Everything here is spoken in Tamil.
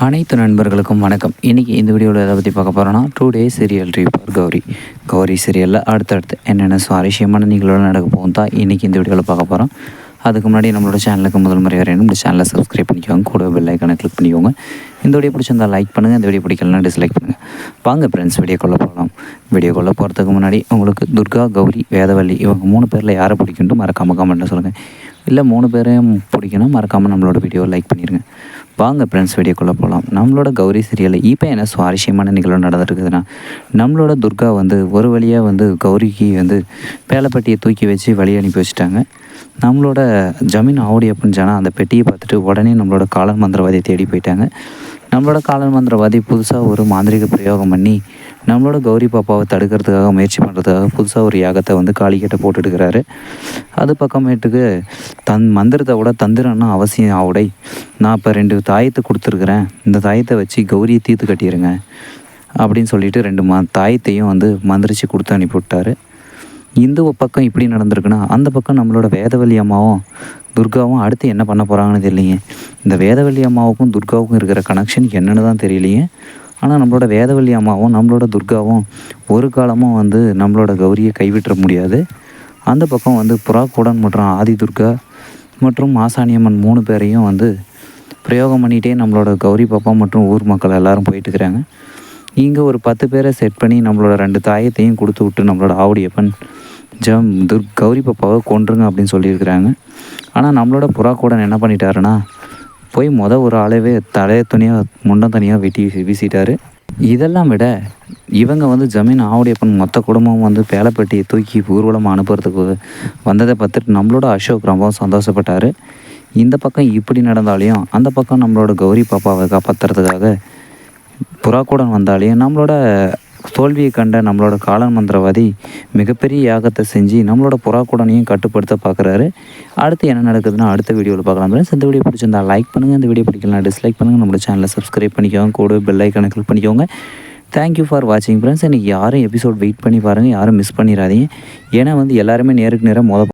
அனைத்து நண்பர்களுக்கும் வணக்கம். இன்றைக்கி இந்த வீடியோவில் எதை பற்றி பார்க்க போகிறோன்னா 2 days serial review Gowri. Gowri சீரியலில் அடுத்தடுத்து என்னென்ன சுவாரஸ்யமான நிகழ்வுகள் நடக்க போகும் தான் இன்றைக்கி இந்த வீடியோவில் பார்க்க போகிறோம். அதுக்கு முன்னாடி நம்மளோட சேனலுக்கு முதல் முறை வரையும் இந்த சேனலை சப்ஸ்கிரைப் பண்ணிக்கோங்க, கூட பெல் ஐக்கானை கிளிக் பண்ணிக்கோங்க. இந்த வீடியோ பிடிச்சிருந்தால் லைக் பண்ணுங்கள், இந்த வீடியோ பிடிக்கலன்னா டிஸ்லைக் பண்ணுங்கள். வாங்க ஃப்ரெண்ட்ஸ் வீடியோக்குள்ளே போகலாம். வீடியோக்குள்ளே போகிறதுக்கு முன்னாடி உங்களுக்கு துர்கா, கௌரி, வேதவள்ளி இவங்க 3 பேரில் யாரை பிடிக்குன்ட்டு மறக்காமல் கமெண்ட்டில் சொல்லுங்கள். இல்லை 3 பேரையும் பிடிக்கணும் மறக்காமல் நம்மளோட வீடியோவை லைக் பண்ணிடுங்க. வாங்க ஃப்ரெண்ட்ஸ் வீடியோக்குள்ளே போகலாம். நம்மளோட கௌரி சீரியலில் இப்போ என்ன சுவாரஸ்யமான நிகழ்வு நடந்துருக்குதுன்னா, நம்மளோட துர்கா ஒரு வழியாக கௌரிக்கு பேலப்பட்டியை தூக்கி வச்சு வழி அனுப்பி வச்சுட்டாங்க. நம்மளோட ஜமீன் ஆவுடையப்பன் ஜனா அந்த பெட்டியை பார்த்துட்டு உடனே நம்மளோட காலன் மந்திரவாதியை தேடி போயிட்டாங்க. நம்மளோட காலன் மந்திரவாதி புதுசாக ஒரு மாந்திரிக பிரயோகம் பண்ணி நம்மளோட கௌரி பாப்பாவை தடுக்கிறதுக்காக முயற்சி பண்ணுறதுக்காக புதுசாக ஒரு யாகத்தை காளிக்கிட்ட போட்டுட்டுருக்கிறாரு. அது பக்கமேட்டுக்கு மந்திரத்தை விட தந்திரம்னா அவசியம் ஆவுடை. நான் இப்போ 2 தாயத்தை கொடுத்துருக்குறேன், இந்த தாயத்தை வச்சு கௌரியை தீர்த்து கட்டிடுங்க அப்படின்னு சொல்லிட்டு 2 தாயத்தையும் மந்திரிச்சு கொடுத்து அனுப்பிவிட்டார். இந்த பக்கம் இப்படி நடந்திருக்குன்னா, அந்த பக்கம் நம்மளோட வேதவள்ளி அம்மாவும் துர்காவும் அடுத்து என்ன பண்ண போகிறாங்கன்னு தெரியலைங்க. இந்த வேதவள்ளி அம்மாவுக்கும் துர்காவுக்கும் இருக்கிற கனெக்ஷன் என்னென்னு தான் தெரியலையே. ஆனால் நம்மளோட வேதவள்ளி அம்மாவும் நம்மளோட துர்காவும் ஒரு காலமும் நம்மளோட கௌரியை கைவிட்டுற முடியாது. அந்த பக்கம் புறாக்கூடன் மற்றும் ஆதி துர்கா மற்றும் மாசாணியம்மன் 3 பேரையும் பிரயோகம் பண்ணிகிட்டே நம்மளோட கௌரி பாப்பா மற்றும் ஊர் மக்கள் எல்லோரும் போயிட்டுருக்குறாங்க. இங்கே ஒரு 10 பேரை செட் பண்ணி நம்மளோட 2 தாயத்தையும் கொடுத்து விட்டு நம்மளோட ஆவுடையப்பன் கௌரி பாப்பாவை கொன்றுங்க அப்படின்னு சொல்லியிருக்கிறாங்க. ஆனால் நம்மளோட புறாக்கூடன் என்ன பண்ணிட்டாருன்னா, போய் ஒரு ஆளவே தலையை துணியாக முண்டம் தனியாக வெட்டி வீசிட்டாரு. இதெல்லாம் விட இவங்க ஜமீன் ஆவுடையப்பன் மொத்த குடும்பம் பேலப்பட்டியை தூக்கி ஊர்வலமாக அனுப்புறதுக்கு வந்ததை பார்த்துட்டு நம்மளோட அசோக் ரொம்பவும் சந்தோஷப்பட்டார். இந்த பக்கம் இப்படி நடந்தாலையும் அந்த பக்கம் நம்மளோட கௌரி பாப்பாவை காப்பாற்றுறதுக்காக புறாக்கூடன் வந்தாலையும் நம்மளோட தோல்வியை கண்ட நம்மளோட காலன் மந்திரவாதி மிகப்பெரிய யாகத்தை செஞ்சு நம்மளோட புறாக்கூடனையும் கட்டுப்படுத்த பார்க்குறாரு. அடுத்து என்ன நடக்குதுன்னா அடுத்த வீடியோவில் பார்க்கலாம். இந்த வீடியோ பிடிச்சிருந்தா லைக் பண்ணுங்கள், இந்த வீடியோ பிடிக்கலாம் டிஸ்லைக் பண்ணுங்கள், நம்மளோட சேனலை சப்ஸ்கிரைப் பண்ணிக்கோங்க, கூட பெல் ஐக்கானை கிளிக் பண்ணிக்கோங்க. தேங்க்யூ ஃபார் வாட்சிங் ஃப்ரெண்ட்ஸ். இன்றைக்கி யாரும் எபிசோட் வெயிட் பண்ணி பாருங்கள், யாரும் மிஸ் பண்ணிடாதீங்க. ஏன்னா எல்லாருமே நேருக்கு நேராக